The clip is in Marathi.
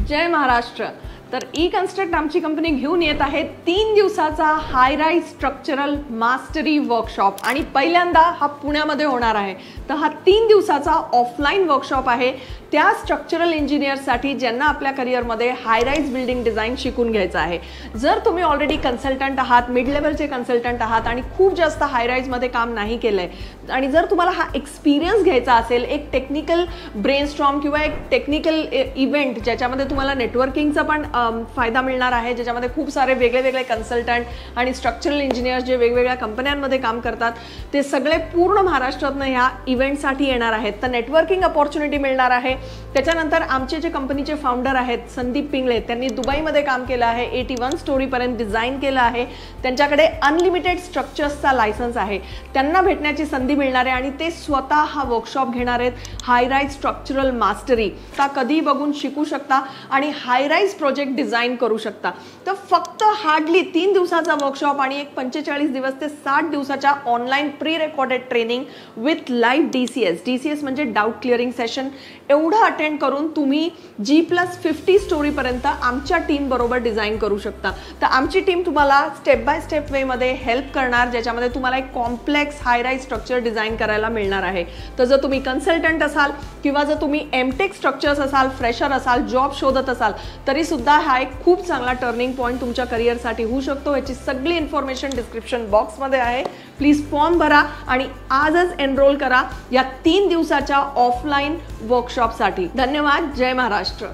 जय महाराष्ट्र। तर ई कन्स्ट्रक्ट आमची कंपनी घेऊन येत आहे 3 दिवसाचा हाय राईज स्ट्रक्चरल मास्टरी वर्कशॉप आणि पहिल्यांदा हा पुण्यामध्ये होणार आहे। तर हा 3 दिवसाचा ऑफलाइन वर्कशॉप आहे त्या स्ट्रक्चरल इंजिनियरसाठी ज्यांना आपल्या करिअरमध्ये हाय राईज बिल्डिंग डिझाइन शिकून घ्यायचं आहे। जर तुम्ही ऑलरेडी कन्सल्टंट आहात, मिड लेवलचे कन्सल्टंट आहात आणि खूप जास्त हाय राईजमध्ये काम नाही केलंय आणि जर तुम्हाला हा एक्सपिरियन्स घ्यायचा असेल, एक टेक्निकल ब्रेनस्टॉर्म किंवा एक टेक्निकल इव्हेंट ज्याच्यामध्ये तुम्हाला नेटवर्किंगचा पण फायदा मिळणार आहे, ज्याच्यामध्ये खूप सारे वेगळे कन्सल्टंट आणि स्ट्रक्चरल इंजिनियर्स जे वेगवेगळ्या कंपन्यांमध्ये काम करतात ते सगळे पूर्ण महाराष्ट्रातून ह्या इव्हेंटसाठी येणार आहेत। तर नेटवर्किंग अपॉर्च्युनिटी मिळणार आहे। त्याच्यानंतर आमचे जे कंपनीचे फाउंडर आहेत संदीप पिंगळे, त्यांनी दुबईमध्ये काम केलं आहे, 81 स्टोरीपर्यंत डिझाईन केलं आहे, त्यांच्याकडे अनलिमिटेड स्ट्रक्चर्सचा लायसन्स आहे, त्यांना भेटण्याची संधी मिळणार आहे आणि ते स्वतः हा वर्कशॉप घेणार आहेत हाय राईज स्ट्रक्चरल मास्टरी। ता कधी बघून शिकू शकता आणि हाय राईज प्रोजेक्ट डिझाइन करू शकता। तर फक्त हार्डली 3 दिवसाचा वर्कशॉप आणि एक 45 दिवस ते 60 दिवसाच्या online pre recorded training with live DCS म्हणजे डाउट क्लिअरिंग सेशन एवढं अटेंड करून तुम्ही G+50 स्टोरी पर्यंत आमच्या टीम बरोबर डिझाइन करू शकता। तर आमची टीम तुम्हाला स्टेप बाय स्टेप वे मध्ये हेल्प करणार, ज्याच्यामध्ये तुम्हाला एक कॉम्प्लेक्स हाय राईज स्ट्रक्चर डिझाइन करायला मिळणार आहे। तर जर तुम्ही कन्सल्टंट असाल किंवा जर तुम्ही एमटेक स्ट्रक्चर्स असाल, फ्रेशर असाल, जॉब शोधत असाल तरी सुद्धा हा एक खूप चांगला टर्निंग पॉइंट तुमच्या करिअरसाठी होऊ शकतो। याची सगळी इन्फॉर्मेशन डिस्क्रिप्शन बॉक्समध्ये आहे। प्लीज फॉर्म भरा आणि आजच एनरोल करा या 3 दिवसाच्या ऑफलाइन वर्कशॉपसाठी। धन्यवाद। जय महाराष्ट्र।